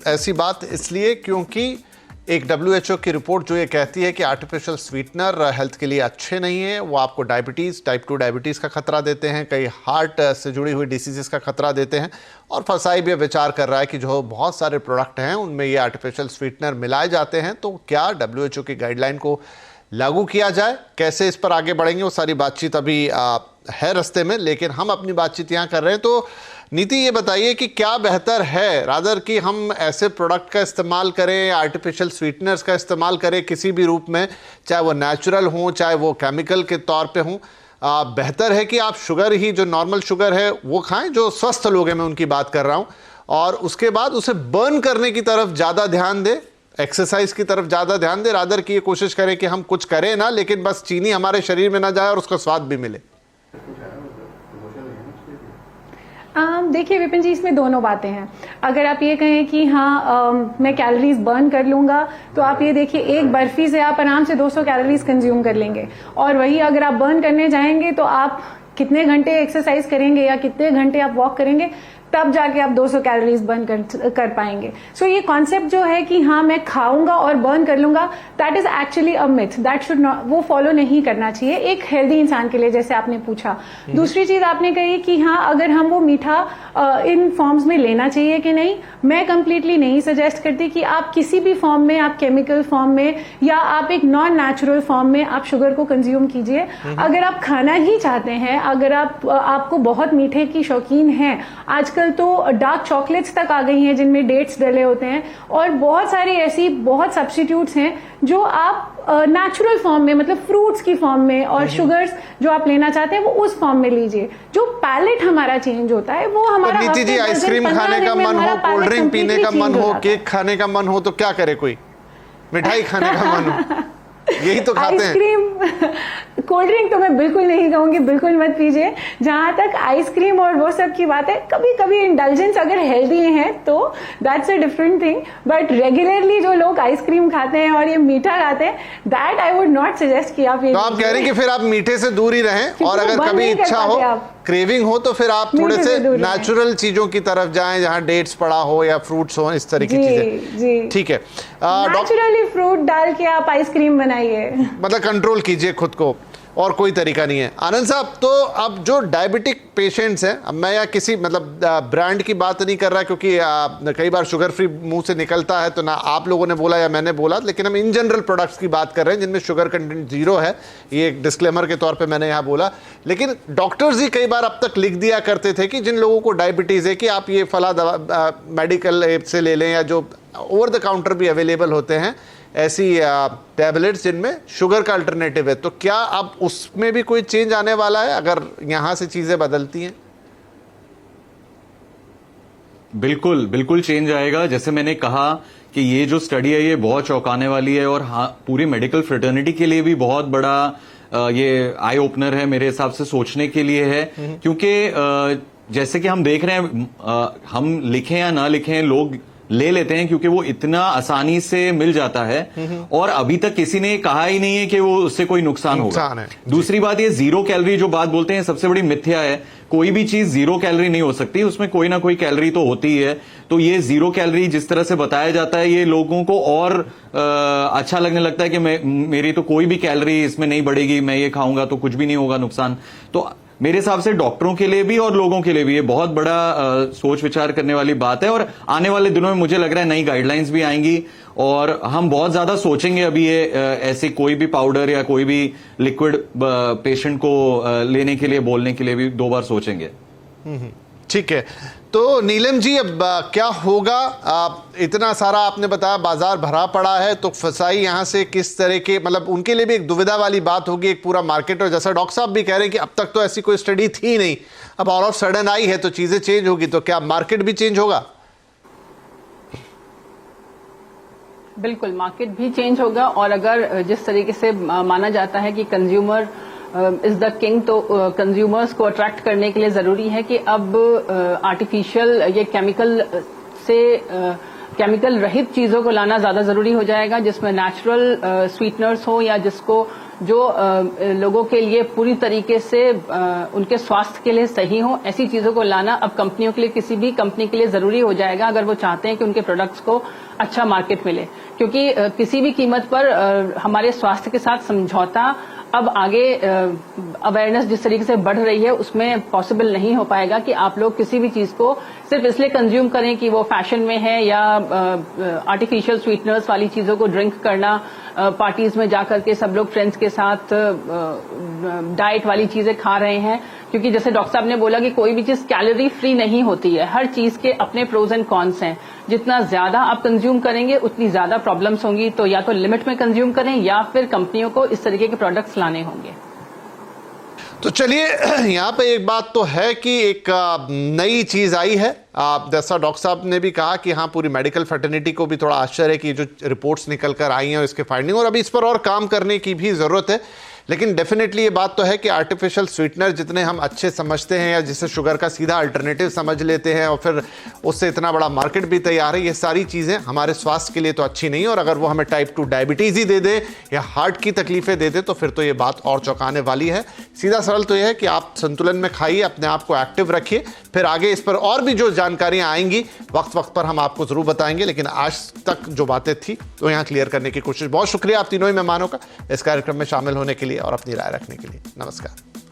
ऐसी बात इसलिए क्योंकि एक WHO की रिपोर्ट जो ये कहती है कि आर्टिफिशियल स्वीटनर हेल्थ के लिए अच्छे नहीं है, वो आपको डायबिटीज़, टाइप 2 डायबिटीज़ का खतरा देते हैं, कई हार्ट से जुड़ी हुई डिसीज़ का खतरा देते हैं। और फसाई भी विचार कर रहा है कि जो बहुत सारे प्रोडक्ट हैं उनमें ये आर्टिफिशियल स्वीटनर मिलाए जाते हैं, तो क्या WHO की गाइडलाइन को लागू किया जाए, कैसे इस पर आगे बढ़ेंगे, वो सारी बातचीत अभी है रास्ते में। लेकिन हम अपनी बातचीत यहाँ कर रहे हैं। तो नीति, ये बताइए कि क्या बेहतर है, रादर कि हम ऐसे प्रोडक्ट का इस्तेमाल करें, आर्टिफिशियल स्वीटनर्स का इस्तेमाल करें किसी भी रूप में, चाहे वो नेचुरल हो चाहे वो केमिकल के तौर पे हों। बेहतर है कि आप शुगर ही, जो नॉर्मल शुगर है वो खाएं, जो स्वस्थ लोग हैं मैं उनकी बात कर रहा हूं, और उसके बाद उसे बर्न करने की तरफ ज़्यादा ध्यान दें, एक्सरसाइज की तरफ ज़्यादा ध्यान दें, रादर कि ये कोशिश करें कि हम कुछ करें ना, लेकिन बस चीनी हमारे शरीर में ना जाए और उसका स्वाद भी मिले। देखिए विपिन जी, इसमें दोनों बातें हैं। अगर आप ये कहें कि हाँ मैं कैलोरीज बर्न कर लूंगा, तो आप ये देखिए एक बर्फी से आप आराम से 200 कैलोरीज कंज्यूम कर लेंगे, और वही अगर आप बर्न करने जाएंगे तो आप कितने घंटे एक्सरसाइज करेंगे या कितने घंटे आप वॉक करेंगे, तब जाके आप 200 कैलोरीज बर्न कर पाएंगे। सो ये कॉन्सेप्ट जो है कि हाँ मैं खाऊंगा और बर्न कर लूंगा, that is actually a myth, that should not, वो फॉलो नहीं करना चाहिए एक हेल्दी इंसान के लिए, जैसे आपने पूछा। दूसरी चीज आपने कही कि हाँ अगर हम वो मीठा इन फॉर्म्स में लेना चाहिए कि नहीं, मैं कंप्लीटली नहीं सजेस्ट करती कि आप किसी भी फॉर्म में, आप केमिकल फॉर्म में या आप एक नॉन नेचुरल फॉर्म में आप शुगर को कंज्यूम कीजिए। अगर आप खाना ही चाहते हैं, अगर आपको बहुत मीठे की शौकीन हैं, आजकल तो डार्क चॉकलेट्स तक आ गई हैं जिनमें डेट्स डले होते हैं, और बहुत सारी ऐसी बहुत सब्स्टिट्यूट्स हैं जो आप नेचुरल फॉर्म में, मतलब फ्रूट्स की फॉर्म में, और शुगर्स जो आप लेना चाहते हैं वो उस फॉर्म में लीजिए। जो पैलेट हमारा चेंज होता है वो हमारा, नीति जी, आइसक्रीम खाने का मन हो, कोल्ड ड्रिंक पीने का मन हो, केक खाने का मन हो, तो क्या करे? कोई मिठाई खाने का मन हो, यही तो खाते हैं। आइसक्रीम, कोल्ड ड्रिंक तो मैं बिल्कुल नहीं कहूंगी, बिल्कुल मत पीजिए। जहां तक आइसक्रीम और वो सब की बात है, कभी कभी इंडल्जेंस अगर हेल्दी है तो that's a different thing, but regularly जो लोग आइसक्रीम खाते हैं और ये मीठा खाते हैं, that I would not suggest कि आप ये। तो आप कह रहे हैं कि फिर आप मीठे से दूर ही रहें, और अगर कभी इच्छा हो, क्रेविंग हो, तो फिर आप थोड़े से नेचुरल चीजों की तरफ जाएं, जहां डेट्स पड़ा हो या फ्रूट्स हो, इस तरह की चीजें। ठीक है, नेचुरली फ्रूट डाल के आप आइसक्रीम बनाइए, मतलब कंट्रोल कीजिए खुद को, और कोई तरीका नहीं है। आनंद साहब, तो अब जो डायबिटिक पेशेंट्स हैं, अब मैं या किसी मतलब ब्रांड की बात नहीं कर रहा, क्योंकि कई बार शुगर फ्री मुंह से निकलता है, तो ना आप लोगों ने बोला या मैंने बोला, लेकिन हम इन जनरल प्रोडक्ट्स की बात कर रहे हैं जिनमें शुगर कंटेंट 0 है। ये एक डिस्क्लेमर के तौर पे मैंने यहाँ बोला। लेकिन डॉक्टर्स ही कई बार अब तक लिख दिया करते थे कि जिन लोगों को डायबिटीज़ है कि आप ये फला दवा मेडिकल ऐप से ले लें, या जो ओवर द काउंटर भी अवेलेबल होते हैं ऐसी टैबलेट्स जिनमें शुगर का अल्टरनेटिव है। तो क्या अब उसमें भी कोई चेंज आने वाला है अगर यहां से चीजें बदलती हैं? बिल्कुल बिल्कुल चेंज आएगा। जैसे मैंने कहा कि ये जो स्टडी है ये बहुत चौंकाने वाली है, और हाँ, पूरी मेडिकल फ्रेटर्निटी के लिए भी बहुत बड़ा ये आई ओपनर है मेरे हिसाब से, सोचने के लिए है। क्योंकि जैसे कि हम देख रहे हैं, हम लिखें या ना लिखें, लोग ले लेते हैं क्योंकि वो इतना आसानी से मिल जाता है, और अभी तक किसी ने कहा ही नहीं है कि वो उससे कोई नुकसान होगा। दूसरी बात, ये 0 कैलोरी जो बात बोलते हैं सबसे बड़ी मिथ्या है। कोई भी चीज 0 कैलोरी नहीं हो सकती, उसमें कोई ना कोई कैलोरी तो होती ही है। तो ये 0 कैलोरी जिस तरह से बताया जाता है, ये लोगों को और अच्छा लगने लगता है कि मेरी तो कोई भी कैलोरी इसमें नहीं बढ़ेगी, मैं ये खाऊंगा तो कुछ भी नहीं होगा नुकसान। तो मेरे हिसाब से डॉक्टरों के लिए भी और लोगों के लिए भी ये बहुत बड़ा सोच विचार करने वाली बात है। और आने वाले दिनों में मुझे लग रहा है नई गाइडलाइंस भी आएंगी, और हम बहुत ज्यादा सोचेंगे अभी ये ऐसे कोई भी पाउडर या कोई भी लिक्विड पेशेंट को लेने के लिए, बोलने के लिए भी 2 बार सोचेंगे। ठीक है, तो नीलम जी, अब क्या होगा? इतना सारा आपने बताया, बाजार भरा पड़ा है, तो फसाई यहाँ से किस तरह के, मतलब उनके लिए भी एक दुविधा वाली बात होगी, एक पूरा मार्केट। और जैसा डॉक्टर साहब भी कह रहे हैं कि अब तक तो ऐसी कोई स्टडी थी नहीं, अब ऑल ऑफ सडन आई है, तो चीजें चेंज होगी, तो क्या मार्केट भी चेंज होगा? बिल्कुल, मार्केट भी चेंज होगा। और अगर जिस तरीके से माना जाता है कि कंज्यूमर इज द किंग, तो कंज्यूमर्स को अट्रैक्ट करने के लिए जरूरी है कि अब आर्टिफिशियल, ये केमिकल रहित चीजों को लाना ज्यादा जरूरी हो जाएगा, जिसमें नेचुरल स्वीटनर्स हो, या जिसको जो लोगों के लिए पूरी तरीके से उनके स्वास्थ्य के लिए सही हो, ऐसी चीजों को लाना अब कंपनियों के लिए, किसी भी कंपनी के लिए जरूरी हो जाएगा अगर वो चाहते हैं कि उनके प्रोडक्ट्स को अच्छा मार्केट मिले। क्योंकि किसी भी कीमत पर हमारे स्वास्थ्य के साथ समझौता अब आगे अवेयरनेस जिस तरीके से बढ़ रही है उसमें पॉसिबल नहीं हो पाएगा कि आप लोग किसी भी चीज को सिर्फ इसलिए कंज्यूम करें कि वो फैशन में है, या आर्टिफिशियल स्वीटनर्स वाली चीजों को ड्रिंक करना, पार्टीज में जाकर के सब लोग फ्रेंड्स के साथ डाइट वाली चीजें खा रहे हैं। क्योंकि जैसे डॉक्टर साहब ने बोला कि कोई भी चीज कैलोरी फ्री नहीं होती है, हर चीज के अपने प्रोज एंड कॉन्स हैं। जितना ज्यादा आप कंज्यूम करेंगे उतनी ज्यादा प्रॉब्लम्स होंगी, तो या तो लिमिट में कंज्यूम करें या फिर कंपनियों को इस तरीके के प्रोडक्ट्स लाने होंगे। तो चलिए, यहाँ पे एक बात तो है कि एक नई चीज आई है। जैसा डॉक्टर साहब ने भी कहा कि हाँ, पूरी मेडिकल फ्रेटर्निटी को भी थोड़ा आश्चर्य है कि जो रिपोर्ट्स निकल कर आई हैं इसके फाइंडिंग, और अभी इस पर और काम करने की भी जरूरत है। लेकिन डेफिनेटली ये बात तो है कि आर्टिफिशियल स्वीटनर जितने हम अच्छे समझते हैं, या जिसे शुगर का सीधा अल्टरनेटिव समझ लेते हैं और फिर उससे इतना बड़ा मार्केट भी तैयार है, ये सारी चीज़ें हमारे स्वास्थ्य के लिए तो अच्छी नहीं है। और अगर वो हमें टाइप 2 डायबिटीज़ ही दे दे या हार्ट की तकलीफें दे दे तो फिर तो ये बात और चौंकाने वाली है। सीधा सरल तो ये है कि आप संतुलन में खाइए, अपने आप को एक्टिव रखिए, फिर आगे इस पर और भी जो जानकारियाँ आएंगी वक्त वक्त पर हम आपको ज़रूर बताएंगे। लेकिन आज तक जो बातें थी तो यहाँ क्लियर करने की कोशिश। बहुत शुक्रिया आप तीनों ही मेहमानों का इस कार्यक्रम में शामिल होने के लिए और अपनी राय रखने के लिए। नमस्कार।